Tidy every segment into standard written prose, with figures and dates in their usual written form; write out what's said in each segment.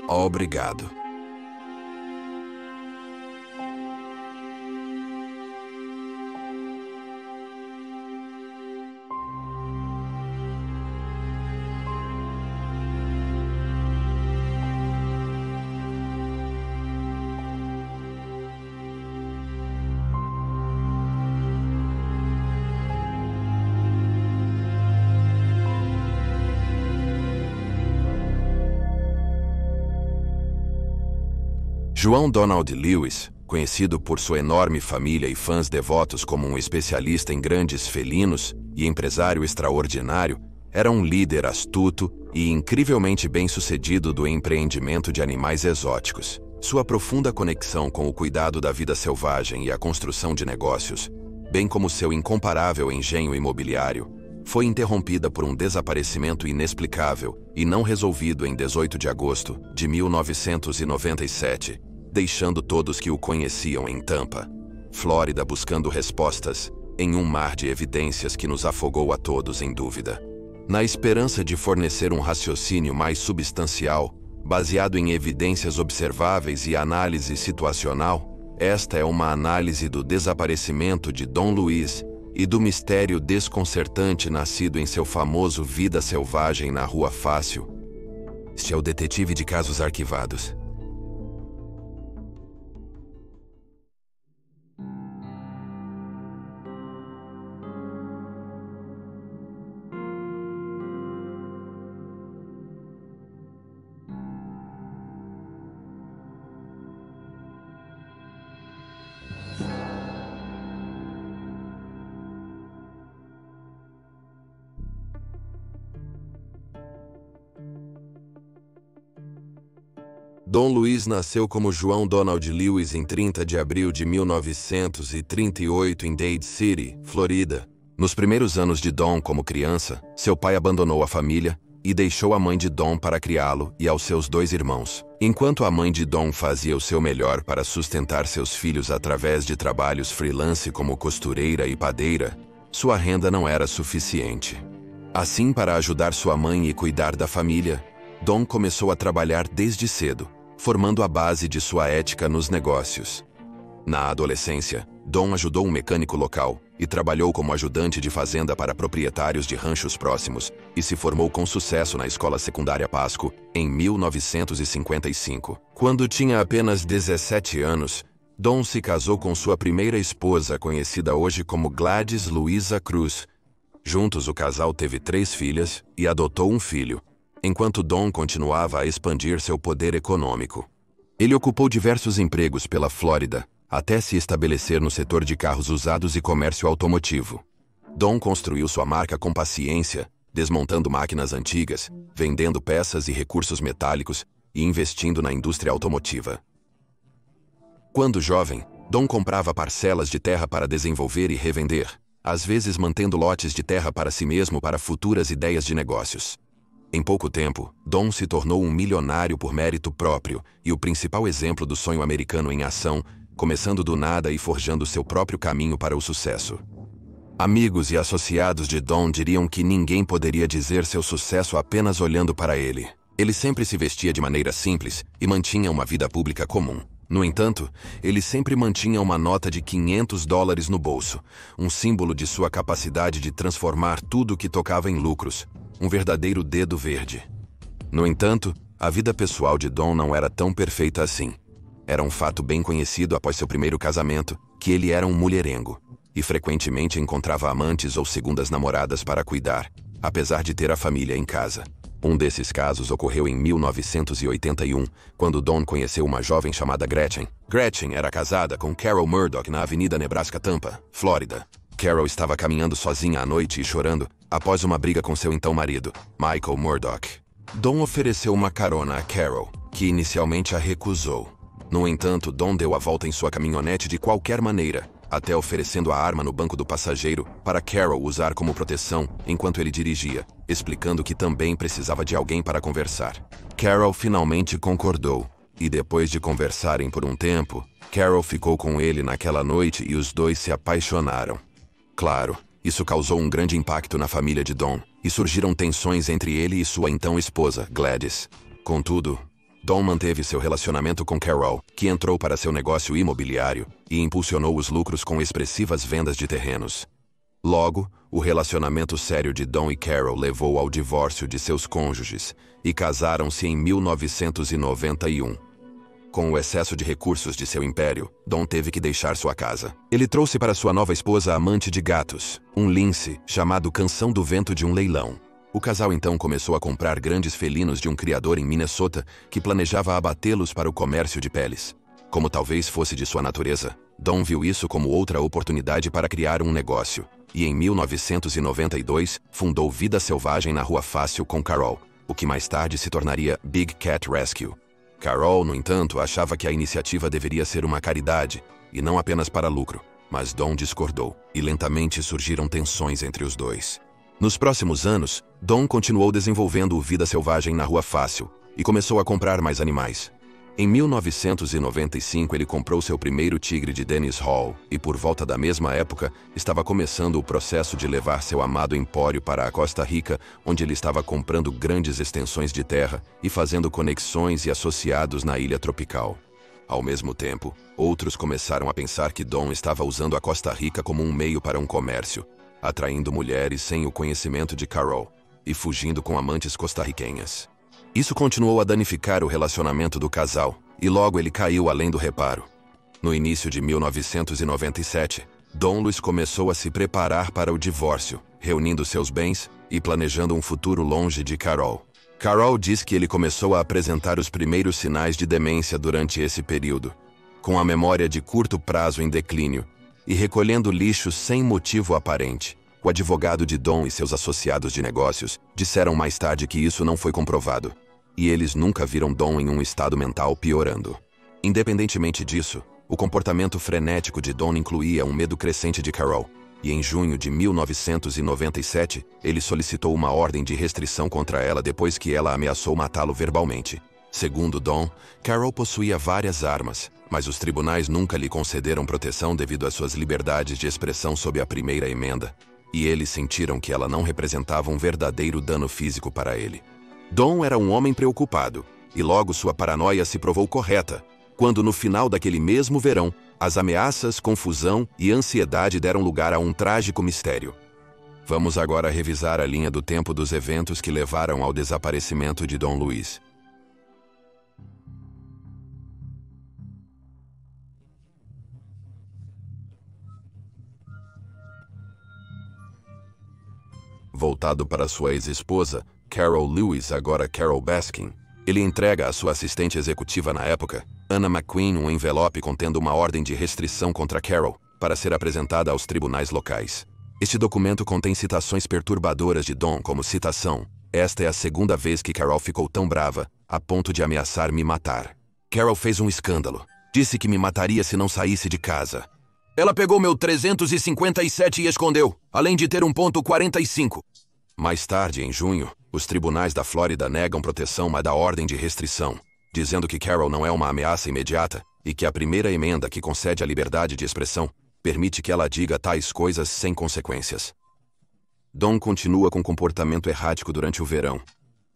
Obrigado. João Donald Lewis, conhecido por sua enorme família e fãs devotos como um especialista em grandes felinos e empresário extraordinário, era um líder astuto e incrivelmente bem-sucedido do empreendimento de animais exóticos. Sua profunda conexão com o cuidado da vida selvagem e a construção de negócios, bem como seu incomparável engenho imobiliário, foi interrompida por um desaparecimento inexplicável e não resolvido em 18 de agosto de 1997, deixando todos que o conheciam em Tampa, Flórida, buscando respostas em um mar de evidências que nos afogou a todos em dúvida. Na esperança de fornecer um raciocínio mais substancial, baseado em evidências observáveis e análise situacional, esta é uma análise do desaparecimento de Don Luiz e do mistério desconcertante nascido em seu famoso Vida Selvagem na Rua Fácil. Este é o detetive de casos arquivados. Don Luiz nasceu como João Donald Lewis em 30 de abril de 1938 em Dade City, Florida. Nos primeiros anos de Don como criança, seu pai abandonou a família e deixou a mãe de Don para criá-lo e aos seus 2 irmãos. Enquanto a mãe de Don fazia o seu melhor para sustentar seus filhos através de trabalhos freelance como costureira e padeira, sua renda não era suficiente. Assim, para ajudar sua mãe e cuidar da família, Don começou a trabalhar desde cedo, formando a base de sua ética nos negócios. Na adolescência, Don ajudou um mecânico local e trabalhou como ajudante de fazenda para proprietários de ranchos próximos e se formou com sucesso na escola secundária Pasco em 1955. Quando tinha apenas 17 anos, Don se casou com sua primeira esposa, conhecida hoje como Gladys Luiza Cruz. Juntos, o casal teve 3 filhas e adotou um filho, enquanto Don continuava a expandir seu poder econômico. Ele ocupou diversos empregos pela Flórida, até se estabelecer no setor de carros usados e comércio automotivo. Don construiu sua marca com paciência, desmontando máquinas antigas, vendendo peças e recursos metálicos e investindo na indústria automotiva. Quando jovem, Don comprava parcelas de terra para desenvolver e revender, às vezes mantendo lotes de terra para si mesmo para futuras ideias de negócios. Em pouco tempo, Don se tornou um milionário por mérito próprio e o principal exemplo do sonho americano em ação, começando do nada e forjando seu próprio caminho para o sucesso. Amigos e associados de Don diriam que ninguém poderia dizer seu sucesso apenas olhando para ele. Ele sempre se vestia de maneira simples e mantinha uma vida pública comum. No entanto, ele sempre mantinha uma nota de $500 no bolso, um símbolo de sua capacidade de transformar tudo o que tocava em lucros. Um verdadeiro dedo verde. No entanto, a vida pessoal de Don não era tão perfeita assim. Era um fato bem conhecido após seu primeiro casamento, que ele era um mulherengo, e frequentemente encontrava amantes ou segundas namoradas para cuidar, apesar de ter a família em casa. Um desses casos ocorreu em 1981, quando Don conheceu uma jovem chamada Gretchen. Gretchen era casada com Carol Murdoch na Avenida Nebraska Tampa, Flórida. Carol estava caminhando sozinha à noite e chorando após uma briga com seu então marido, Michael Murdoch. Don ofereceu uma carona a Carol, que inicialmente a recusou. No entanto, Don deu a volta em sua caminhonete de qualquer maneira, até oferecendo a arma no banco do passageiro para Carol usar como proteção enquanto ele dirigia, explicando que também precisava de alguém para conversar. Carol finalmente concordou, e depois de conversarem por um tempo, Carol ficou com ele naquela noite e os dois se apaixonaram. Claro, isso causou um grande impacto na família de Don, e surgiram tensões entre ele e sua então esposa, Gladys. Contudo, Don manteve seu relacionamento com Carol, que entrou para seu negócio imobiliário e impulsionou os lucros com expressivas vendas de terrenos. Logo, o relacionamento sério de Don e Carol levou ao divórcio de seus cônjuges e casaram-se em 1991. Com o excesso de recursos de seu império, Don teve que deixar sua casa. Ele trouxe para sua nova esposa amante de gatos, um lince chamado Canção do Vento de um leilão. O casal então começou a comprar grandes felinos de um criador em Minnesota que planejava abatê-los para o comércio de peles. Como talvez fosse de sua natureza, Don viu isso como outra oportunidade para criar um negócio, e em 1992 fundou Vida Selvagem na Rua Fácil com Carol, o que mais tarde se tornaria Big Cat Rescue. Carol, no entanto, achava que a iniciativa deveria ser uma caridade, e não apenas para lucro, mas Don discordou, e lentamente surgiram tensões entre os dois. Nos próximos anos, Don continuou desenvolvendo o Vida Selvagem na Rua Fácil e começou a comprar mais animais. Em 1995, ele comprou seu primeiro tigre de Dennis Hall e, por volta da mesma época, estava começando o processo de levar seu amado empório para a Costa Rica, onde ele estava comprando grandes extensões de terra e fazendo conexões e associados na ilha tropical. Ao mesmo tempo, outros começaram a pensar que Don estava usando a Costa Rica como um meio para um comércio, atraindo mulheres sem o conhecimento de Carol e fugindo com amantes costarriquenhas. Isso continuou a danificar o relacionamento do casal, e logo ele caiu além do reparo. No início de 1997, Don Luis começou a se preparar para o divórcio, reunindo seus bens e planejando um futuro longe de Carol. Carol diz que ele começou a apresentar os primeiros sinais de demência durante esse período, com a memória de curto prazo em declínio e recolhendo lixo sem motivo aparente. O advogado de Don e seus associados de negócios disseram mais tarde que isso não foi comprovado, e eles nunca viram Don em um estado mental piorando. Independentemente disso, o comportamento frenético de Don incluía um medo crescente de Carol, e em junho de 1997, ele solicitou uma ordem de restrição contra ela depois que ela ameaçou matá-lo verbalmente. Segundo Don, Carol possuía várias armas, mas os tribunais nunca lhe concederam proteção devido às suas liberdades de expressão sob a primeira emenda, e eles sentiram que ela não representava um verdadeiro dano físico para ele. Don era um homem preocupado, e logo sua paranoia se provou correta, quando no final daquele mesmo verão, as ameaças, confusão e ansiedade deram lugar a um trágico mistério. Vamos agora revisar a linha do tempo dos eventos que levaram ao desaparecimento de Don Luis. Voltado para sua ex-esposa, Carol Lewis, agora Carol Baskin, ele entrega à sua assistente executiva na época, Anna McQueen, um envelope contendo uma ordem de restrição contra Carol, para ser apresentada aos tribunais locais. Este documento contém citações perturbadoras de Don como citação: "Esta é a segunda vez que Carol ficou tão brava, a ponto de ameaçar me matar. Carol fez um escândalo. Disse que me mataria se não saísse de casa. Ela pegou meu 357 e escondeu, além de ter um .45. Mais tarde, em junho, os tribunais da Flórida negam proteção da ordem de restrição, dizendo que Carol não é uma ameaça imediata e que a primeira emenda que concede a liberdade de expressão permite que ela diga tais coisas sem consequências. Don continua com comportamento errático durante o verão.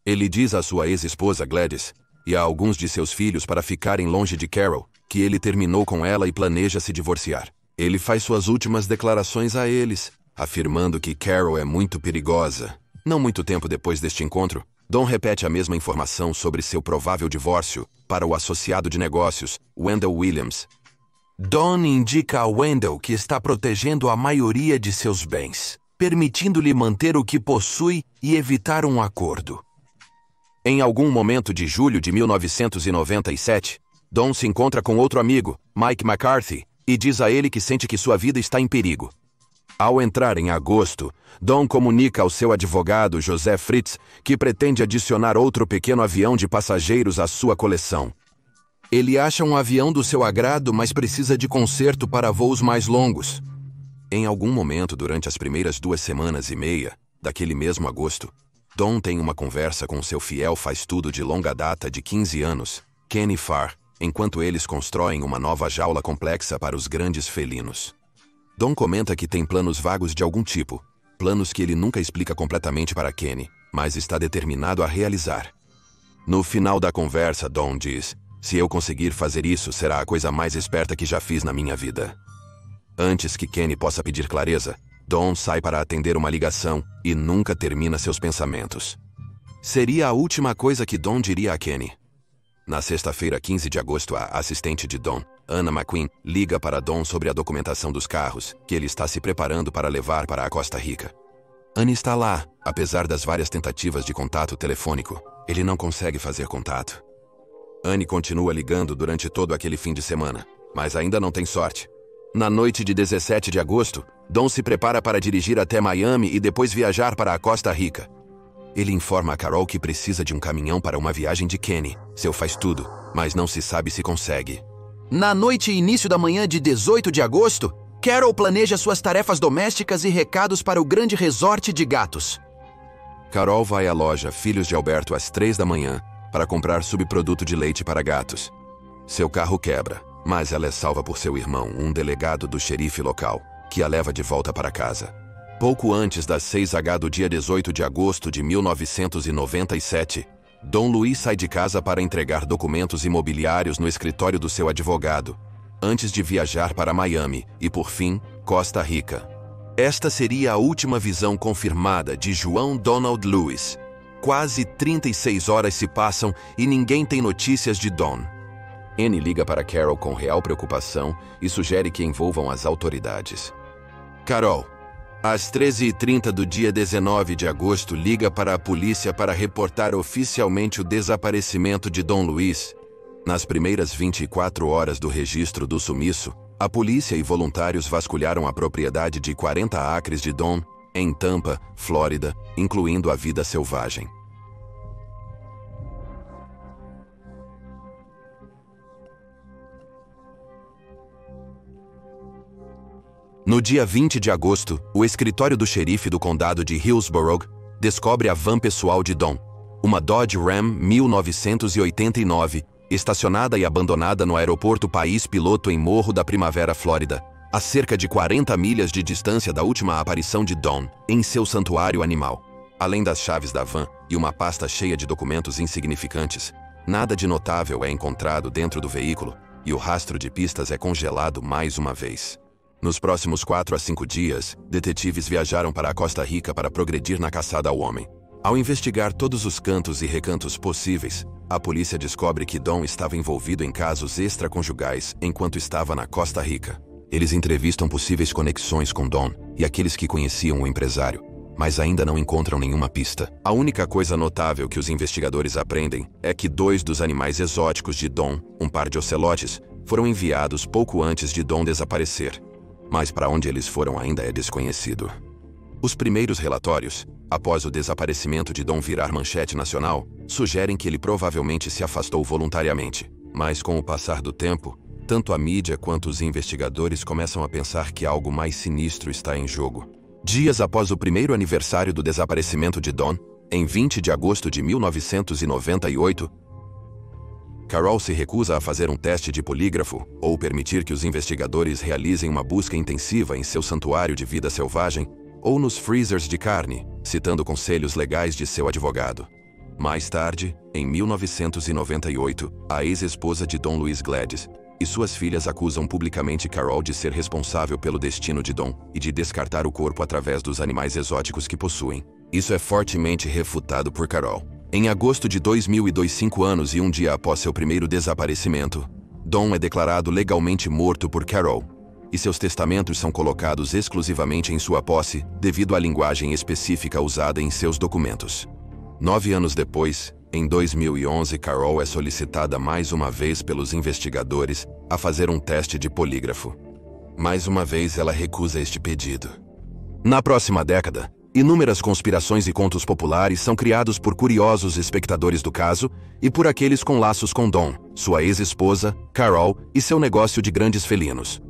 Ele diz à sua ex-esposa Gladys e a alguns de seus filhos para ficarem longe de Carol, que ele terminou com ela e planeja se divorciar. Ele faz suas últimas declarações a eles, afirmando que Carol é muito perigosa. Não muito tempo depois deste encontro, Don repete a mesma informação sobre seu provável divórcio para o associado de negócios, Wendell Williams. Don indica a Wendell que está protegendo a maioria de seus bens, permitindo-lhe manter o que possui e evitar um acordo. Em algum momento de julho de 1997, Don se encontra com outro amigo, Mike McCarthy, e diz a ele que sente que sua vida está em perigo. Ao entrar em agosto, Don comunica ao seu advogado, José Fritz, que pretende adicionar outro pequeno avião de passageiros à sua coleção. Ele acha um avião do seu agrado, mas precisa de conserto para voos mais longos. Em algum momento durante as primeiras 2 semanas e meia daquele mesmo agosto, Don tem uma conversa com seu fiel faz-tudo de longa data de 15 anos, Kenny Farr, enquanto eles constroem uma nova jaula complexa para os grandes felinos. Don comenta que tem planos vagos de algum tipo, planos que ele nunca explica completamente para Kenny, mas está determinado a realizar. No final da conversa, Don diz: "Se eu conseguir fazer isso, será a coisa mais esperta que já fiz na minha vida." Antes que Kenny possa pedir clareza, Don sai para atender uma ligação e nunca termina seus pensamentos. Seria a última coisa que Don diria a Kenny. Na sexta-feira, 15 de agosto, a assistente de Don, Anna McQueen, liga para Don sobre a documentação dos carros, que ele está se preparando para levar para a Costa Rica. Anne está lá, apesar das várias tentativas de contato telefônico. Ele não consegue fazer contato. Anne continua ligando durante todo aquele fim de semana, mas ainda não tem sorte. Na noite de 17 de agosto, Don se prepara para dirigir até Miami e depois viajar para a Costa Rica. Ele informa a Carol que precisa de um caminhão para uma viagem de Kenny, seu faz-tudo, mas não se sabe se consegue. Na noite e início da manhã de 18 de agosto, Carol planeja suas tarefas domésticas e recados para o grande resort de gatos. Carol vai à loja Filhos de Alberto às 3 da manhã para comprar subproduto de leite para gatos. Seu carro quebra, mas ela é salva por seu irmão, um delegado do xerife local, que a leva de volta para casa. Pouco antes das 6h do dia 18 de agosto de 1997, Don Luis sai de casa para entregar documentos imobiliários no escritório do seu advogado, antes de viajar para Miami e, por fim, Costa Rica. Esta seria a última visão confirmada de João Donald Lewis. Quase 36 horas se passam e ninguém tem notícias de Don. Anne liga para Carol com real preocupação e sugere que envolvam as autoridades. Carol, às 13h30 do dia 19 de agosto, liga para a polícia para reportar oficialmente o desaparecimento de Don Luis. Nas primeiras 24 horas do registro do sumiço, a polícia e voluntários vasculharam a propriedade de 40 acres de Don, em Tampa, Flórida, incluindo a vida selvagem. No dia 20 de agosto, o escritório do xerife do condado de Hillsborough descobre a van pessoal de Don, uma Dodge Ram 1989, estacionada e abandonada no aeroporto País Piloto em Morro da Primavera, Flórida, a cerca de 40 milhas de distância da última aparição de Don em seu santuário animal. Além das chaves da van e uma pasta cheia de documentos insignificantes, nada de notável é encontrado dentro do veículo e o rastro de pistas é congelado mais uma vez. Nos próximos 4 a 5 dias, detetives viajaram para a Costa Rica para progredir na caçada ao homem. Ao investigar todos os cantos e recantos possíveis, a polícia descobre que Don estava envolvido em casos extraconjugais enquanto estava na Costa Rica. Eles entrevistam possíveis conexões com Don e aqueles que conheciam o empresário, mas ainda não encontram nenhuma pista. A única coisa notável que os investigadores aprendem é que 2 dos animais exóticos de Don, um par de ocelotes, foram enviados pouco antes de Don desaparecer. Mas para onde eles foram ainda é desconhecido. Os primeiros relatórios, após o desaparecimento de Don virar manchete nacional, sugerem que ele provavelmente se afastou voluntariamente. Mas com o passar do tempo, tanto a mídia quanto os investigadores começam a pensar que algo mais sinistro está em jogo. Dias após o primeiro aniversário do desaparecimento de Don, em 20 de agosto de 1998, Carol se recusa a fazer um teste de polígrafo ou permitir que os investigadores realizem uma busca intensiva em seu santuário de vida selvagem ou nos freezers de carne, citando conselhos legais de seu advogado. Mais tarde, em 1998, a ex-esposa de Don Luis Gladys e suas filhas acusam publicamente Carol de ser responsável pelo destino de Don e de descartar o corpo através dos animais exóticos que possuem. Isso é fortemente refutado por Carol. Em agosto de 2002, 5 anos e um dia após seu primeiro desaparecimento, Don é declarado legalmente morto por Carol, e seus testamentos são colocados exclusivamente em sua posse devido à linguagem específica usada em seus documentos. 9 anos depois, em 2011, Carol é solicitada mais uma vez pelos investigadores a fazer um teste de polígrafo. Mais uma vez, ela recusa este pedido. Na próxima década, inúmeras conspirações e contos populares são criados por curiosos espectadores do caso e por aqueles com laços com Don, sua ex-esposa, Carol e seu negócio de grandes felinos.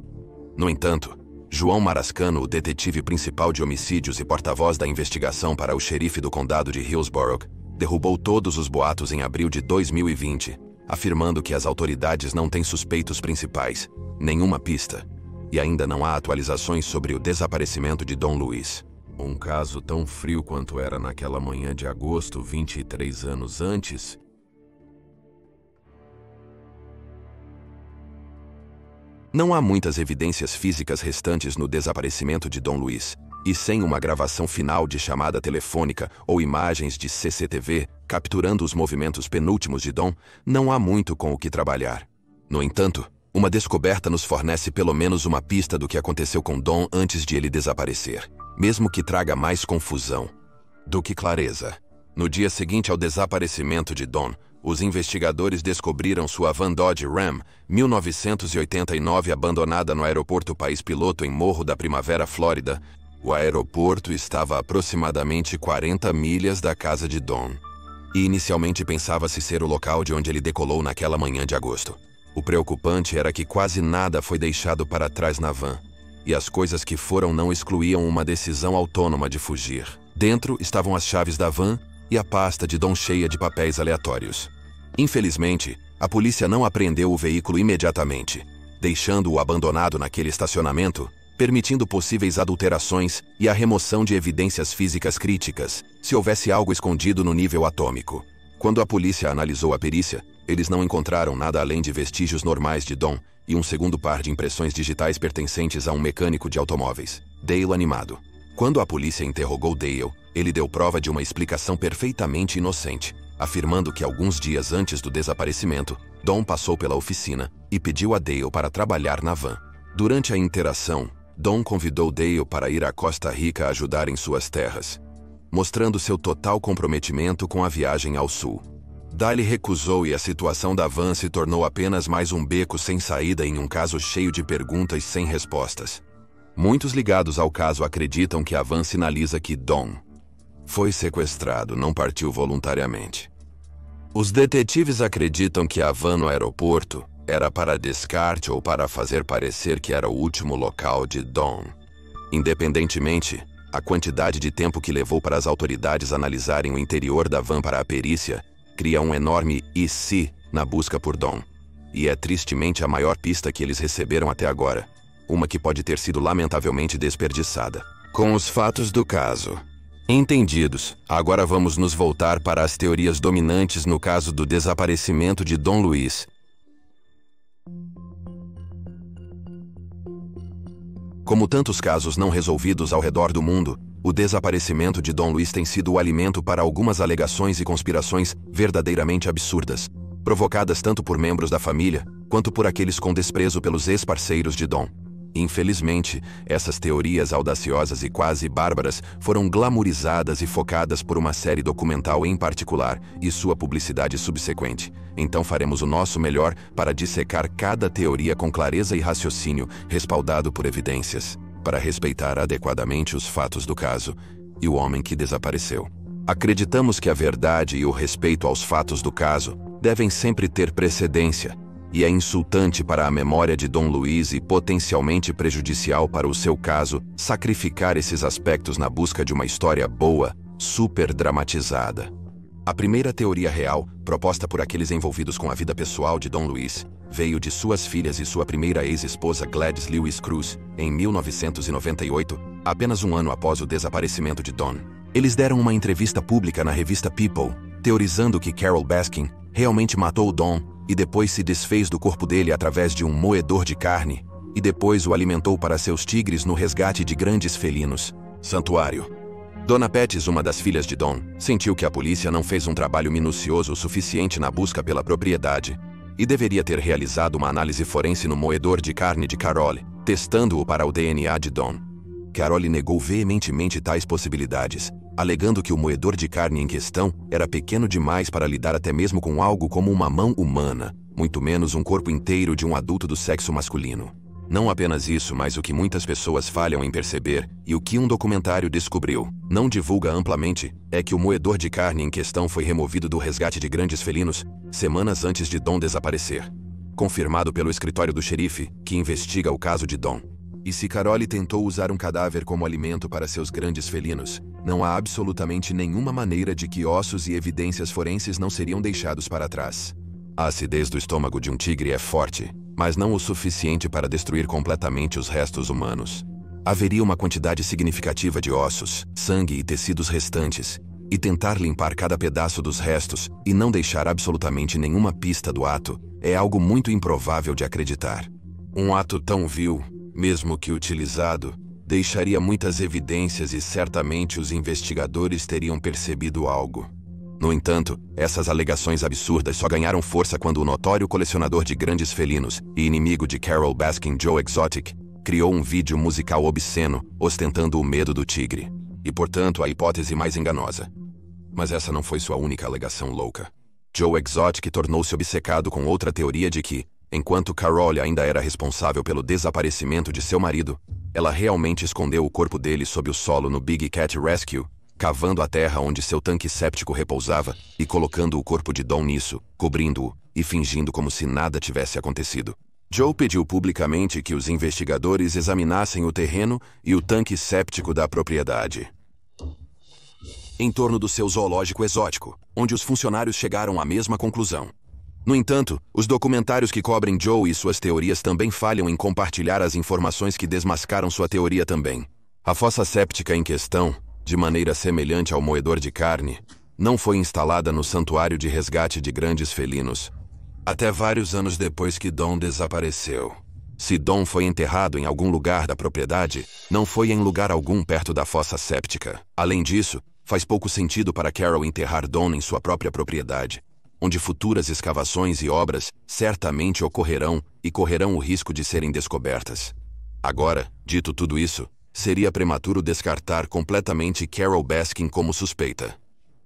No entanto, João Marascano, o detetive principal de homicídios e porta-voz da investigação para o xerife do condado de Hillsborough, derrubou todos os boatos em abril de 2020, afirmando que as autoridades não têm suspeitos principais, nenhuma pista, e ainda não há atualizações sobre o desaparecimento de Don Luis. Um caso tão frio quanto era naquela manhã de agosto, 23 anos antes, Não há muitas evidências físicas restantes no desaparecimento de Don Luis, e sem uma gravação final de chamada telefônica ou imagens de CCTV capturando os movimentos penúltimos de Don, não há muito com o que trabalhar. No entanto, uma descoberta nos fornece pelo menos uma pista do que aconteceu com Don antes de ele desaparecer, mesmo que traga mais confusão do que clareza. No dia seguinte ao desaparecimento de Don, os investigadores descobriram sua van Dodge Ram 1989 abandonada no aeroporto País Piloto em Morro da Primavera, Flórida. O aeroporto estava a aproximadamente 40 milhas da casa de Don, e inicialmente pensava-se ser o local de onde ele decolou naquela manhã de agosto. O preocupante era que quase nada foi deixado para trás na van, e as coisas que foram não excluíam uma decisão autônoma de fugir. Dentro estavam as chaves da van e a pasta de Don cheia de papéis aleatórios. Infelizmente, a polícia não apreendeu o veículo imediatamente, deixando-o abandonado naquele estacionamento, permitindo possíveis adulterações e a remoção de evidências físicas críticas, se houvesse algo escondido no nível atômico. Quando a polícia analisou a perícia, eles não encontraram nada além de vestígios normais de Don e um segundo par de impressões digitais pertencentes a um mecânico de automóveis, Dale animado. Quando a polícia interrogou Dale, ele deu prova de uma explicação perfeitamente inocente, afirmando que alguns dias antes do desaparecimento, Don passou pela oficina e pediu a Dale para trabalhar na van. Durante a interação, Don convidou Dale para ir à Costa Rica ajudar em suas terras, mostrando seu total comprometimento com a viagem ao sul. Dale recusou e a situação da van se tornou apenas mais um beco sem saída em um caso cheio de perguntas sem respostas. Muitos ligados ao caso acreditam que a van sinaliza que Don foi sequestrado, não partiu voluntariamente. Os detetives acreditam que a van no aeroporto era para descarte ou para fazer parecer que era o último local de Don. Independentemente, a quantidade de tempo que levou para as autoridades analisarem o interior da van para a perícia cria um enorme "e se" na busca por Don. E é tristemente a maior pista que eles receberam até agora, uma que pode ter sido lamentavelmente desperdiçada. Com os fatos do caso entendidos, agora vamos nos voltar para as teorias dominantes no caso do desaparecimento de Don Luis. Como tantos casos não resolvidos ao redor do mundo, o desaparecimento de Don Luis tem sido o alimento para algumas alegações e conspirações verdadeiramente absurdas, provocadas tanto por membros da família, quanto por aqueles com desprezo pelos ex-parceiros de Don. Infelizmente, essas teorias audaciosas e quase bárbaras foram glamourizadas e focadas por uma série documental em particular e sua publicidade subsequente. Então faremos o nosso melhor para dissecar cada teoria com clareza e raciocínio, respaldado por evidências, para respeitar adequadamente os fatos do caso e o homem que desapareceu. Acreditamos que a verdade e o respeito aos fatos do caso devem sempre ter precedência, e é insultante para a memória de Don Luis e potencialmente prejudicial para o seu caso sacrificar esses aspectos na busca de uma história boa, super dramatizada. A primeira teoria real, proposta por aqueles envolvidos com a vida pessoal de Don Luis, veio de suas filhas e sua primeira ex-esposa Gladys Lewis Cruz, em 1998, apenas um ano após o desaparecimento de Don. Eles deram uma entrevista pública na revista People, teorizando que Carol Baskin realmente matou Don e depois se desfez do corpo dele através de um moedor de carne, e depois o alimentou para seus tigres no resgate de grandes felinos. Santuário. Dona Pettis, uma das filhas de Don, sentiu que a polícia não fez um trabalho minucioso o suficiente na busca pela propriedade, e deveria ter realizado uma análise forense no moedor de carne de Carole, testando-o para o DNA de Don. Carole negou veementemente tais possibilidades, alegando que o moedor de carne em questão era pequeno demais para lidar até mesmo com algo como uma mão humana, muito menos um corpo inteiro de um adulto do sexo masculino. Não apenas isso, mas o que muitas pessoas falham em perceber, e o que um documentário descobriu, não divulga amplamente, é que o moedor de carne em questão foi removido do resgate de grandes felinos semanas antes de Don desaparecer, confirmado pelo escritório do xerife, que investiga o caso de Don. E se Carole tentou usar um cadáver como alimento para seus grandes felinos, não há absolutamente nenhuma maneira de que ossos e evidências forenses não seriam deixados para trás. A acidez do estômago de um tigre é forte, mas não o suficiente para destruir completamente os restos humanos. Haveria uma quantidade significativa de ossos, sangue e tecidos restantes, e tentar limpar cada pedaço dos restos e não deixar absolutamente nenhuma pista do ato é algo muito improvável de acreditar. Um ato tão vil, mesmo que utilizado, deixaria muitas evidências e certamente os investigadores teriam percebido algo. No entanto, essas alegações absurdas só ganharam força quando o notório colecionador de grandes felinos e inimigo de Carol Baskin, Joe Exotic, criou um vídeo musical obsceno, ostentando o medo do tigre. E, portanto, a hipótese mais enganosa. Mas essa não foi sua única alegação louca. Joe Exotic tornou-se obcecado com outra teoria de que, enquanto Carol ainda era responsável pelo desaparecimento de seu marido, ela realmente escondeu o corpo dele sob o solo no Big Cat Rescue, cavando a terra onde seu tanque séptico repousava e colocando o corpo de Don nisso, cobrindo-o e fingindo como se nada tivesse acontecido. Joe pediu publicamente que os investigadores examinassem o terreno e o tanque séptico da propriedade em torno do seu zoológico exótico, onde os funcionários chegaram à mesma conclusão. No entanto, os documentários que cobrem Joe e suas teorias também falham em compartilhar as informações que desmascaram sua teoria também. A fossa séptica em questão, de maneira semelhante ao moedor de carne, não foi instalada no santuário de resgate de grandes felinos, até vários anos depois que Don desapareceu. Se Don foi enterrado em algum lugar da propriedade, não foi em lugar algum perto da fossa séptica. Além disso, faz pouco sentido para Carol enterrar Don em sua própria propriedade, onde futuras escavações e obras certamente ocorrerão e correrão o risco de serem descobertas. Agora, dito tudo isso, seria prematuro descartar completamente Carol Baskin como suspeita.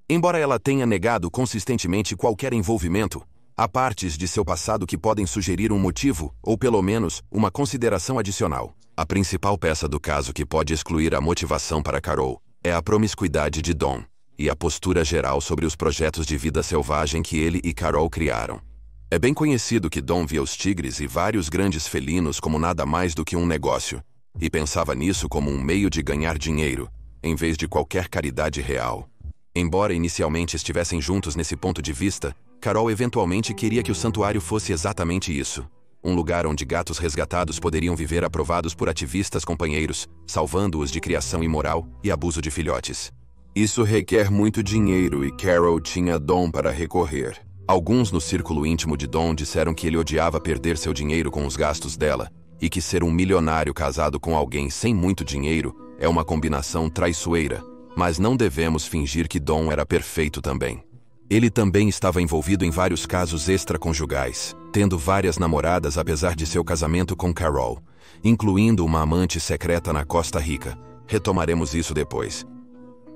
Embora ela tenha negado consistentemente qualquer envolvimento, há partes de seu passado que podem sugerir um motivo, ou pelo menos, uma consideração adicional. A principal peça do caso que pode excluir a motivação para Carol é a promiscuidade de Don e a postura geral sobre os projetos de vida selvagem que ele e Carol criaram. É bem conhecido que Don via os tigres e vários grandes felinos como nada mais do que um negócio, e pensava nisso como um meio de ganhar dinheiro, em vez de qualquer caridade real. Embora inicialmente estivessem juntos nesse ponto de vista, Carol eventualmente queria que o santuário fosse exatamente isso. Um lugar onde gatos resgatados poderiam viver aprovados por ativistas companheiros, salvando-os de criação imoral e abuso de filhotes. Isso requer muito dinheiro e Carol tinha Don para recorrer. Alguns no círculo íntimo de Don disseram que ele odiava perder seu dinheiro com os gastos dela, e que ser um milionário casado com alguém sem muito dinheiro é uma combinação traiçoeira, mas não devemos fingir que Don era perfeito também. Ele também estava envolvido em vários casos extraconjugais, tendo várias namoradas apesar de seu casamento com Carol, incluindo uma amante secreta na Costa Rica. Retomaremos isso depois.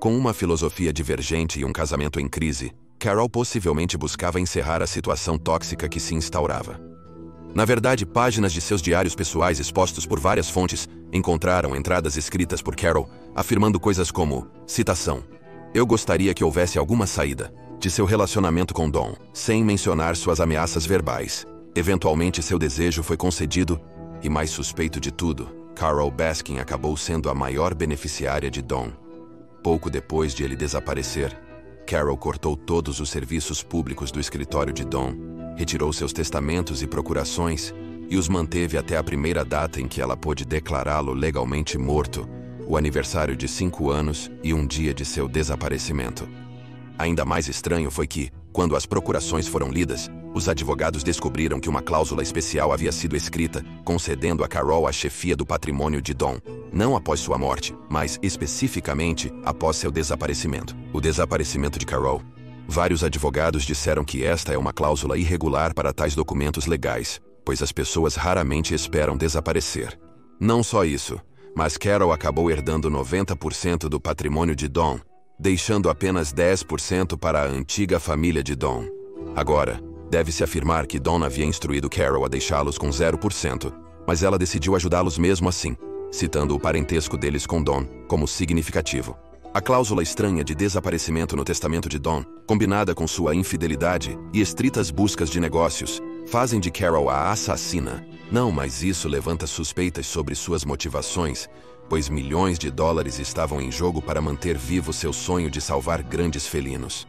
Com uma filosofia divergente e um casamento em crise, Carol possivelmente buscava encerrar a situação tóxica que se instaurava. Na verdade, páginas de seus diários pessoais expostos por várias fontes encontraram entradas escritas por Carol, afirmando coisas como, citação, "Eu gostaria que houvesse alguma saída" de seu relacionamento com Don, sem mencionar suas ameaças verbais. Eventualmente seu desejo foi concedido, e mais suspeito de tudo, Carol Baskin acabou sendo a maior beneficiária de Don. Pouco depois de ele desaparecer, Carol cortou todos os serviços públicos do escritório de Don, retirou seus testamentos e procurações, e os manteve até a primeira data em que ela pôde declará-lo legalmente morto, o aniversário de 5 anos e um dia de seu desaparecimento. Ainda mais estranho foi que, quando as procurações foram lidas, os advogados descobriram que uma cláusula especial havia sido escrita, concedendo a Carol a chefia do patrimônio de Don, não após sua morte, mas especificamente após seu desaparecimento. O desaparecimento de Carol. Vários advogados disseram que esta é uma cláusula irregular para tais documentos legais, pois as pessoas raramente esperam desaparecer. Não só isso, mas Carol acabou herdando 90% do patrimônio de Don, deixando apenas 10% para a antiga família de Don. Agora, deve-se afirmar que Don havia instruído Carol a deixá-los com 0%, mas ela decidiu ajudá-los mesmo assim, citando o parentesco deles com Don como significativo. A cláusula estranha de desaparecimento no testamento de Don, combinada com sua infidelidade e estritas buscas de negócios, fazem de Carol a assassina. Não, mas isso levanta suspeitas sobre suas motivações, pois milhões de dólares estavam em jogo para manter vivo seu sonho de salvar grandes felinos.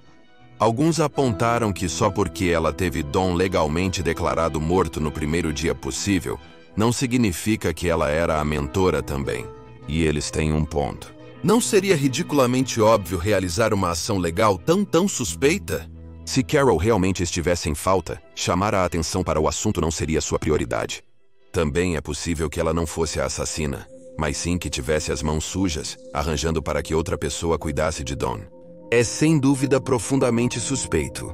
Alguns apontaram que só porque ela teve Don legalmente declarado morto no primeiro dia possível, não significa que ela era a mentora também. E eles têm um ponto. Não seria ridiculamente óbvio realizar uma ação legal tão suspeita? Se Carol realmente estivesse em falta, chamar a atenção para o assunto não seria sua prioridade. Também é possível que ela não fosse a assassina, mas sim que tivesse as mãos sujas, arranjando para que outra pessoa cuidasse de Dawn. É sem dúvida profundamente suspeito.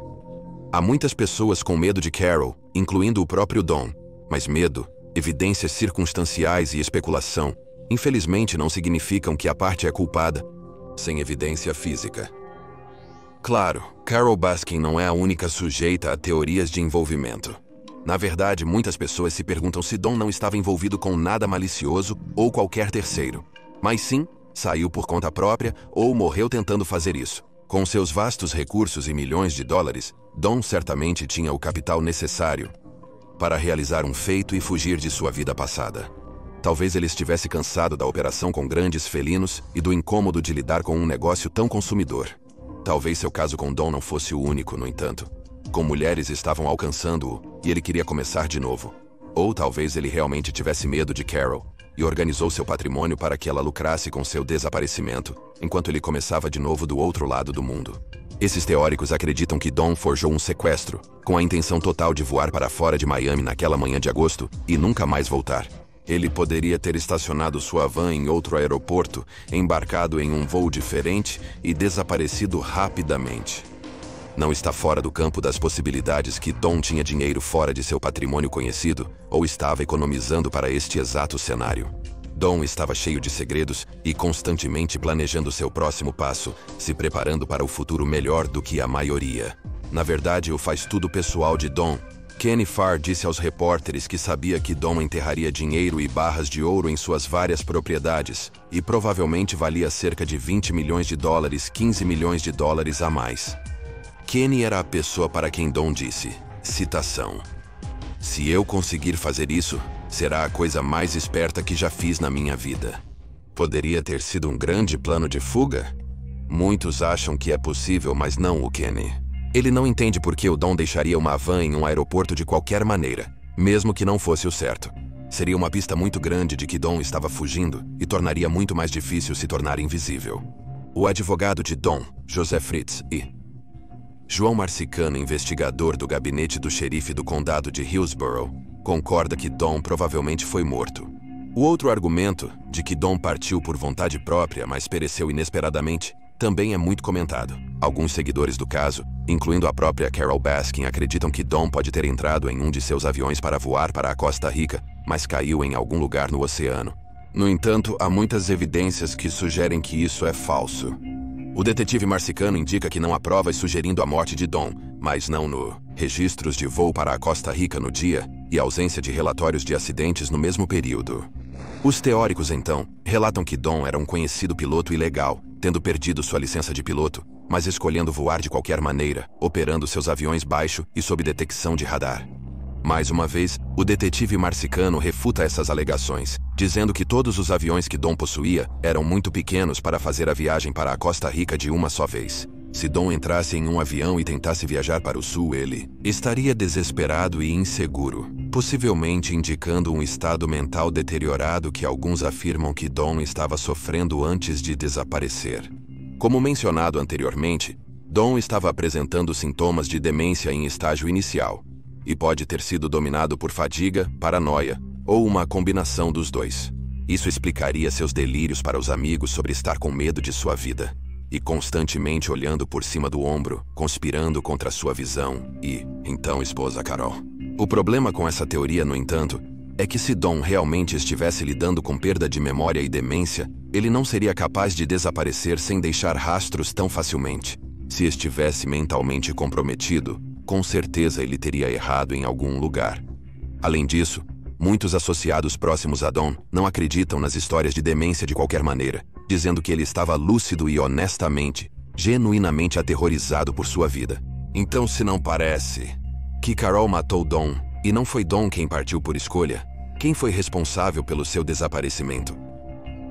Há muitas pessoas com medo de Carol, incluindo o próprio Dawn, mas medo, evidências circunstanciais e especulação, infelizmente não significam que a parte é culpada, sem evidência física. Claro, Carol Baskin não é a única sujeita a teorias de envolvimento. Na verdade, muitas pessoas se perguntam se Dawn não estava envolvido com nada malicioso ou qualquer terceiro. Mas sim, saiu por conta própria ou morreu tentando fazer isso. Com seus vastos recursos e milhões de dólares, Dawn certamente tinha o capital necessário para realizar um feito e fugir de sua vida passada. Talvez ele estivesse cansado da operação com grandes felinos e do incômodo de lidar com um negócio tão consumidor. Talvez seu caso com Dawn não fosse o único, no entanto. Com mulheres estavam alcançando-o e ele queria começar de novo. Ou talvez ele realmente tivesse medo de Carol e organizou seu patrimônio para que ela lucrasse com seu desaparecimento, enquanto ele começava de novo do outro lado do mundo. Esses teóricos acreditam que Dawn forjou um sequestro, com a intenção total de voar para fora de Miami naquela manhã de agosto e nunca mais voltar. Ele poderia ter estacionado sua van em outro aeroporto, embarcado em um voo diferente e desaparecido rapidamente. Não está fora do campo das possibilidades que Dawn tinha dinheiro fora de seu patrimônio conhecido ou estava economizando para este exato cenário. Dawn estava cheio de segredos e constantemente planejando seu próximo passo, se preparando para o futuro melhor do que a maioria. Na verdade, o faz tudo pessoal de Dawn. Kenny Farr disse aos repórteres que sabia que Dawn enterraria dinheiro e barras de ouro em suas várias propriedades, e provavelmente valia cerca de 20 milhões de dólares, 15 milhões de dólares a mais. Kenny era a pessoa para quem Dawn disse, citação, "Se eu conseguir fazer isso, será a coisa mais esperta que já fiz na minha vida." Poderia ter sido um grande plano de fuga? Muitos acham que é possível, mas não o Kenny. Ele não entende por que o Dawn deixaria uma van em um aeroporto de qualquer maneira, mesmo que não fosse o certo. Seria uma pista muito grande de que Dawn estava fugindo e tornaria muito mais difícil se tornar invisível. O advogado de Dawn, José Fritz, e João Marcicano, investigador do gabinete do xerife do condado de Hillsborough, concorda que Dawn provavelmente foi morto. O outro argumento, de que Dawn partiu por vontade própria, mas pereceu inesperadamente, também é muito comentado. Alguns seguidores do caso, incluindo a própria Carol Baskin, acreditam que Dawn pode ter entrado em um de seus aviões para voar para a Costa Rica, mas caiu em algum lugar no oceano. No entanto, há muitas evidências que sugerem que isso é falso. O detetive Marcicano indica que não há provas sugerindo a morte de Dawn, mas não no registros de voo para a Costa Rica no dia e ausência de relatórios de acidentes no mesmo período. Os teóricos, então, relatam que Dawn era um conhecido piloto ilegal, tendo perdido sua licença de piloto, mas escolhendo voar de qualquer maneira, operando seus aviões baixo e sob detecção de radar. Mais uma vez, o detetive Marcicano refuta essas alegações, dizendo que todos os aviões que Dawn possuía eram muito pequenos para fazer a viagem para a Costa Rica de uma só vez. Se Dawn entrasse em um avião e tentasse viajar para o sul, ele estaria desesperado e inseguro, possivelmente indicando um estado mental deteriorado que alguns afirmam que Dawn estava sofrendo antes de desaparecer. Como mencionado anteriormente, Dawn estava apresentando sintomas de demência em estágio inicial, e pode ter sido dominado por fadiga, paranoia, ou uma combinação dos dois. Isso explicaria seus delírios para os amigos sobre estar com medo de sua vida, e constantemente olhando por cima do ombro, conspirando contra sua visão e, então, esposa Carol. O problema com essa teoria, no entanto, é que se Dawn realmente estivesse lidando com perda de memória e demência, ele não seria capaz de desaparecer sem deixar rastros tão facilmente. Se estivesse mentalmente comprometido, com certeza ele teria errado em algum lugar. Além disso, muitos associados próximos a Dawn não acreditam nas histórias de demência de qualquer maneira, dizendo que ele estava lúcido e honestamente, genuinamente aterrorizado por sua vida. Então, se não parece que Carol matou Dawn e não foi Dawn quem partiu por escolha, quem foi responsável pelo seu desaparecimento?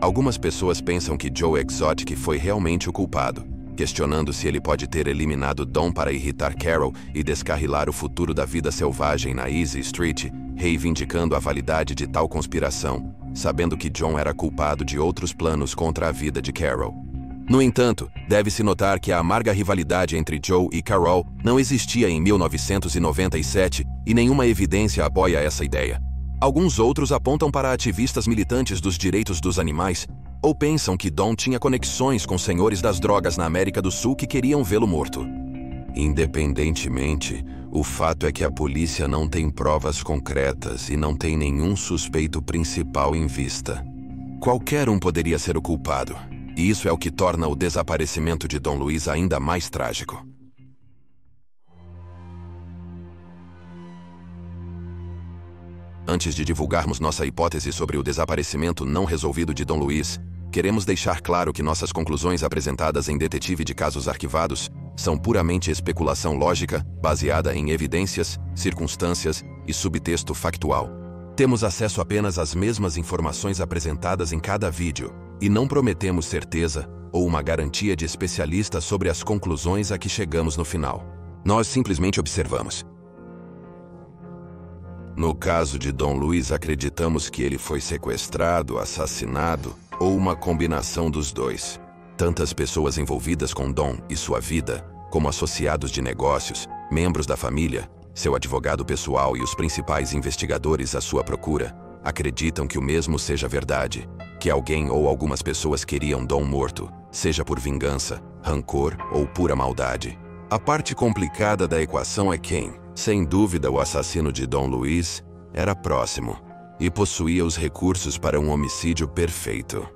Algumas pessoas pensam que Joe Exotic foi realmente o culpado, questionando se ele pode ter eliminado Dawn para irritar Carol e descarrilar o futuro da vida selvagem na Easy Street, reivindicando a validade de tal conspiração, sabendo que John era culpado de outros planos contra a vida de Carol. No entanto, deve-se notar que a amarga rivalidade entre Joe e Carol não existia em 1997 e nenhuma evidência apoia essa ideia. Alguns outros apontam para ativistas militantes dos direitos dos animais ou pensam que Don tinha conexões com senhores das drogas na América do Sul que queriam vê-lo morto. Independentemente, o fato é que a polícia não tem provas concretas e não tem nenhum suspeito principal em vista. Qualquer um poderia ser o culpado, e isso é o que torna o desaparecimento de Don Luis ainda mais trágico. Antes de divulgarmos nossa hipótese sobre o desaparecimento não resolvido de Don Luis, queremos deixar claro que nossas conclusões apresentadas em Detetive de Casos Arquivados são puramente especulação lógica, baseada em evidências, circunstâncias e subtexto factual. Temos acesso apenas às mesmas informações apresentadas em cada vídeo, e não prometemos certeza ou uma garantia de especialista sobre as conclusões a que chegamos no final. Nós simplesmente observamos. No caso de Don Luis, acreditamos que ele foi sequestrado, assassinado ou uma combinação dos dois. Tantas pessoas envolvidas com Don e sua vida, como associados de negócios, membros da família, seu advogado pessoal e os principais investigadores à sua procura, acreditam que o mesmo seja verdade, que alguém ou algumas pessoas queriam Don morto, seja por vingança, rancor ou pura maldade. A parte complicada da equação é quem, sem dúvida, o assassino de Don Luis era próximo e possuía os recursos para um homicídio perfeito.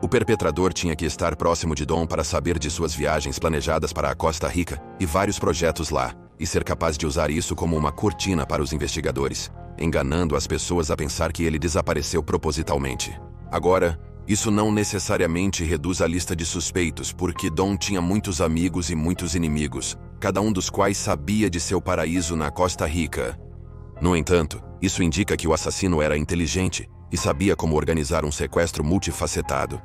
O perpetrador tinha que estar próximo de Don para saber de suas viagens planejadas para a Costa Rica e vários projetos lá, e ser capaz de usar isso como uma cortina para os investigadores, enganando as pessoas a pensar que ele desapareceu propositalmente. Agora, isso não necessariamente reduz a lista de suspeitos, porque Don tinha muitos amigos e muitos inimigos, cada um dos quais sabia de seu paraíso na Costa Rica. No entanto, isso indica que o assassino era inteligente e sabia como organizar um sequestro multifacetado.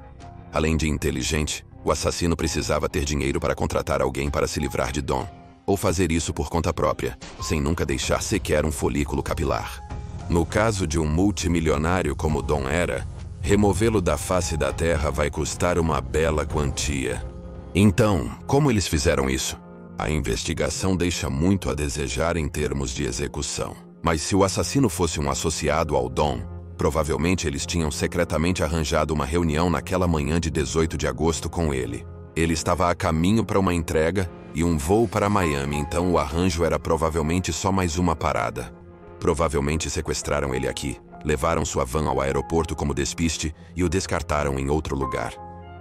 Além de inteligente, o assassino precisava ter dinheiro para contratar alguém para se livrar de Don, ou fazer isso por conta própria, sem nunca deixar sequer um folículo capilar. No caso de um multimilionário como Don era, removê-lo da face da terra vai custar uma bela quantia. Então, como eles fizeram isso? A investigação deixa muito a desejar em termos de execução. Mas se o assassino fosse um associado ao Don, provavelmente eles tinham secretamente arranjado uma reunião naquela manhã de 18 de agosto com ele. Ele estava a caminho para uma entrega e um voo para Miami, então o arranjo era provavelmente só mais uma parada. Provavelmente sequestraram ele aqui, levaram sua van ao aeroporto como despiste e o descartaram em outro lugar.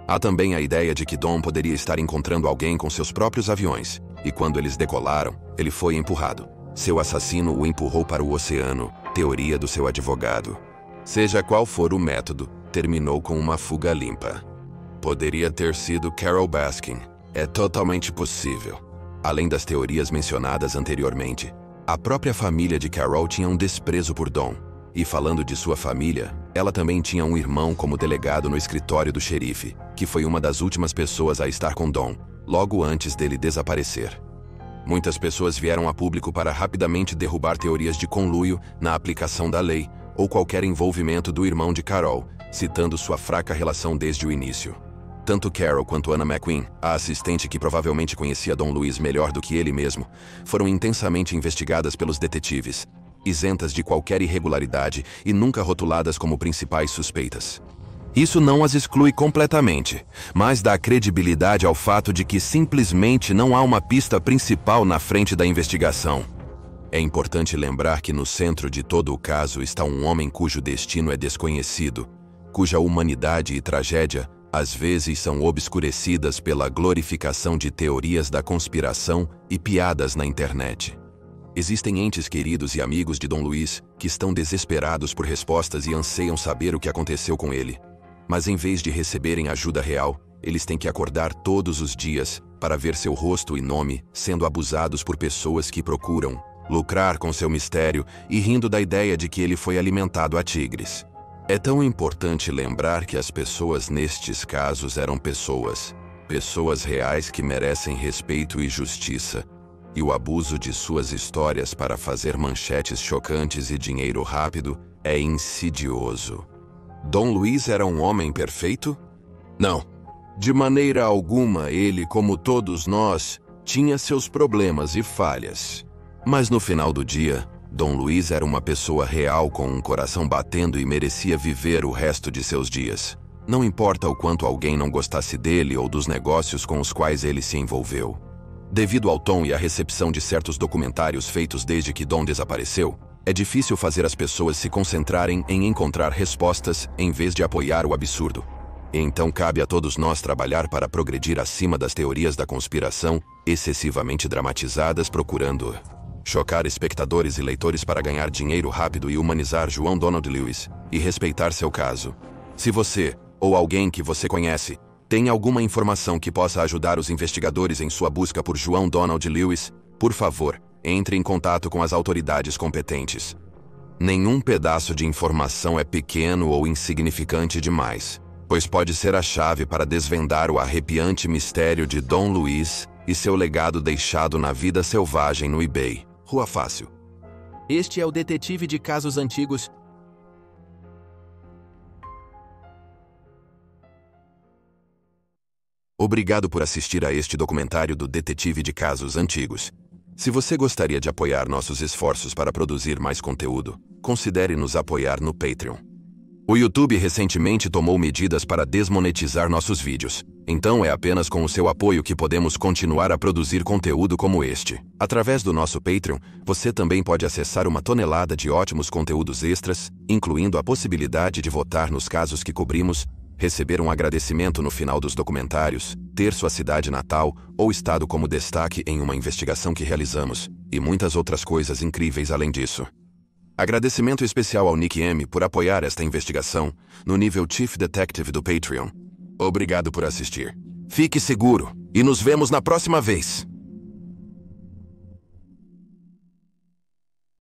Há também a ideia de que Don poderia estar encontrando alguém com seus próprios aviões, e quando eles decolaram, ele foi empurrado. Seu assassino o empurrou para o oceano, teoria do seu advogado. Seja qual for o método, terminou com uma fuga limpa. Poderia ter sido Carol Baskin. É totalmente possível. Além das teorias mencionadas anteriormente, a própria família de Carol tinha um desprezo por Don. E falando de sua família, ela também tinha um irmão como delegado no escritório do xerife, que foi uma das últimas pessoas a estar com Don, logo antes dele desaparecer. Muitas pessoas vieram a público para rapidamente derrubar teorias de conluio na aplicação da lei, ou qualquer envolvimento do irmão de Carol, citando sua fraca relação desde o início. Tanto Carol quanto Anna McQueen, a assistente que provavelmente conhecia Don Luis melhor do que ele mesmo, foram intensamente investigadas pelos detetives, isentas de qualquer irregularidade e nunca rotuladas como principais suspeitas. Isso não as exclui completamente, mas dá credibilidade ao fato de que simplesmente não há uma pista principal na frente da investigação. É importante lembrar que no centro de todo o caso está um homem cujo destino é desconhecido, cuja humanidade e tragédia às vezes são obscurecidas pela glorificação de teorias da conspiração e piadas na internet. Existem entes queridos e amigos de Don Luis que estão desesperados por respostas e anseiam saber o que aconteceu com ele. Mas em vez de receberem ajuda real, eles têm que acordar todos os dias para ver seu rosto e nome sendo abusados por pessoas que procuram lucrar com seu mistério e rindo da ideia de que ele foi alimentado a tigres. É tão importante lembrar que as pessoas nestes casos eram pessoas reais que merecem respeito e justiça, e o abuso de suas histórias para fazer manchetes chocantes e dinheiro rápido é insidioso. Don Luis era um homem perfeito? Não. De maneira alguma, ele, como todos nós, tinha seus problemas e falhas. Mas no final do dia, Dom Luiz era uma pessoa real com um coração batendo e merecia viver o resto de seus dias. Não importa o quanto alguém não gostasse dele ou dos negócios com os quais ele se envolveu. Devido ao tom e à recepção de certos documentários feitos desde que Dom desapareceu, é difícil fazer as pessoas se concentrarem em encontrar respostas em vez de apoiar o absurdo. E então cabe a todos nós trabalhar para progredir acima das teorias da conspiração excessivamente dramatizadas, procurando chocar espectadores e leitores para ganhar dinheiro rápido e humanizar João Donald Lewis e respeitar seu caso. Se você, ou alguém que você conhece, tem alguma informação que possa ajudar os investigadores em sua busca por João Donald Lewis, por favor, entre em contato com as autoridades competentes. Nenhum pedaço de informação é pequeno ou insignificante demais, pois pode ser a chave para desvendar o arrepiante mistério de Dom Luiz e seu legado deixado na vida selvagem no eBay. Rua Fácil. Este é o Detetive de Casos Antigos. Obrigado por assistir a este documentário do Detetive de Casos Antigos. Se você gostaria de apoiar nossos esforços para produzir mais conteúdo, considere nos apoiar no Patreon. O YouTube recentemente tomou medidas para desmonetizar nossos vídeos, então é apenas com o seu apoio que podemos continuar a produzir conteúdo como este. Através do nosso Patreon, você também pode acessar uma tonelada de ótimos conteúdos extras, incluindo a possibilidade de votar nos casos que cobrimos, receber um agradecimento no final dos documentários, ter sua cidade natal ou estado como destaque em uma investigação que realizamos, e muitas outras coisas incríveis além disso. Agradecimento especial ao Nick M por apoiar esta investigação no nível Chief Detective do Patreon. Obrigado por assistir. Fique seguro e nos vemos na próxima vez.